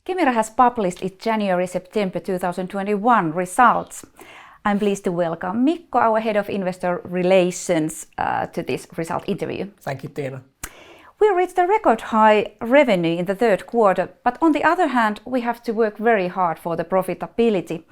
Kemira has published its January-September 2021 results. I'm pleased to welcome Mikko, our Head of Investor Relations, to this result interview. Thank you, Tiina. We reached a record high revenue in the third quarter, but on the other hand, we have to work very hard for the profitability.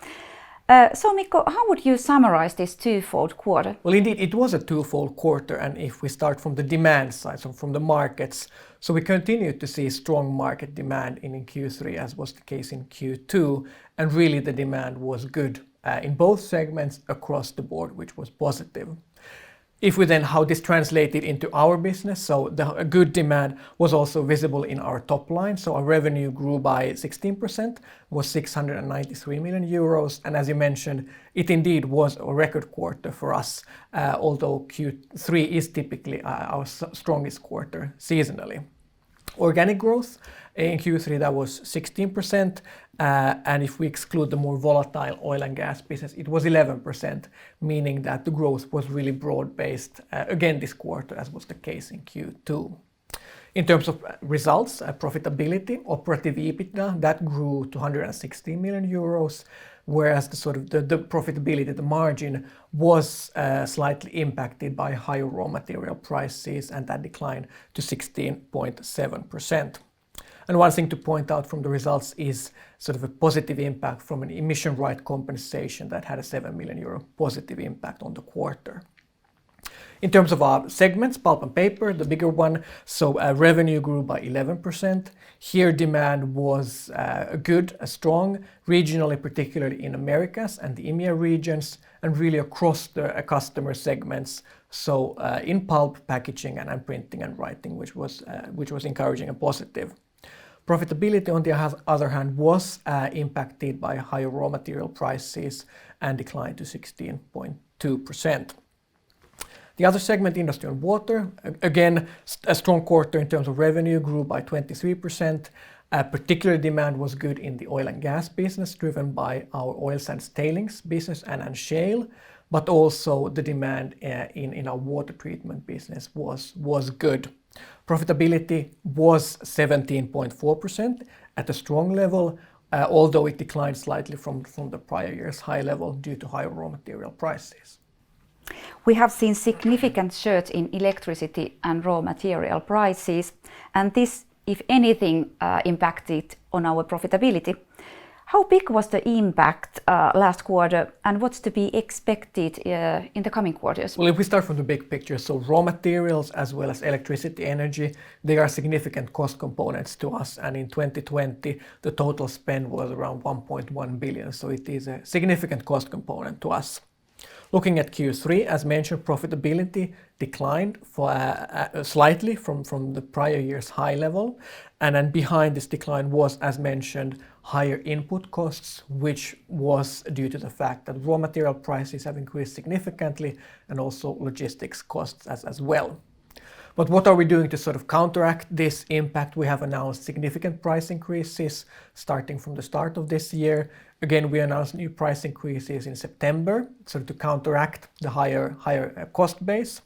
So Mikko, how would you summarize this twofold quarter? Well, indeed, it was a twofold quarter, and if we start from the demand side, so from the markets, so we continued to see strong market demand in Q3, as was the case in Q2, and really the demand was good in both segments across the board, which was positive. If we then, how this translated into our business, so the good demand was also visible in our top line. So our revenue grew by 16%, was 693 million euros. And as you mentioned, it indeed was a record quarter for us, although Q3 is typically our strongest quarter seasonally. Organic growth in Q3, that was 16%. And if we exclude the more volatile oil and gas business, it was 11%, meaning that the growth was really broad-based again this quarter, as was the case in Q2. In terms of results, profitability, operative EBITDA, that grew to 116 million euros, whereas the profitability, the margin, was slightly impacted by higher raw material prices, and that declined to 16.7%. And one thing to point out from the results is sort of a positive impact from an emission right compensation that had a 7 million euro positive impact on the quarter. In terms of our segments, pulp and paper, the bigger one, so revenue grew by 11%. Here demand was good, strong, regionally, particularly in Americas and the EMEA regions, and really across the customer segments. So in pulp, packaging, and printing and writing, which was encouraging and positive. Profitability, on the other hand, was impacted by higher raw material prices and declined to 16.2%. The other segment, industry and water, again, a strong quarter in terms of revenue, grew by 23%. Particular demand was good in the oil and gas business, driven by our oil sands tailings business and shale, but also the demand in our water treatment business was good. Profitability was 17.4% at a strong level, although it declined slightly from the prior year's high level due to higher raw material prices. We have seen significant surge in electricity and raw material prices, and this, if anything, impacted on our profitability. How big was the impact last quarter, and what's to be expected in the coming quarters? Well, if we start from the big picture, so raw materials as well as electricity, energy, they are significant cost components to us, and in 2020 the total spend was around 1.1 billion, so it is a significant cost component to us. Looking at Q3, as mentioned, profitability declined slightly from the prior year's high level. And then behind this decline was, as mentioned, higher input costs, which was due to the fact that raw material prices have increased significantly, and also logistics costs as well. But what are we doing to sort of counteract this impact? We have announced significant price increases starting from the start of this year. Again, we announced new price increases in September, so to counteract the higher cost base.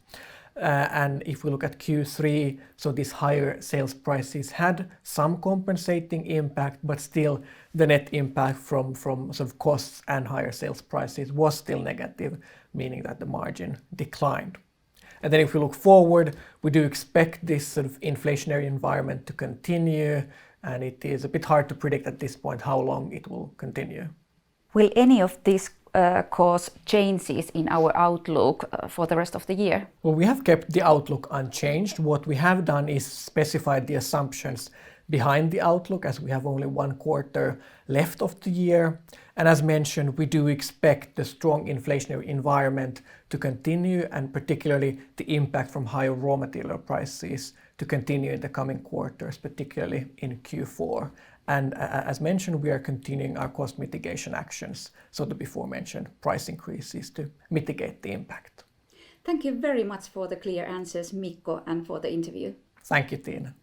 And if we look at Q3, so these higher sales prices had some compensating impact, but still the net impact from sort of costs and higher sales prices was still negative, meaning that the margin declined. And then if we look forward, we do expect this sort of inflationary environment to continue, and it is a bit hard to predict at this point how long it will continue. Will any of this cause changes in our outlook for the rest of the year? Well, we have kept the outlook unchanged. What we have done is specified the assumptions behind the outlook, as we have only one quarter left of the year. And as mentioned, we do expect the strong inflationary environment to continue, and particularly the impact from higher raw material prices to continue in the coming quarters, particularly in Q4. And as mentioned, we are continuing our cost mitigation actions, so the before mentioned price increases to mitigate the impact. Thank you very much for the clear answers, Mikko, and for the interview. Thank you, Tiina.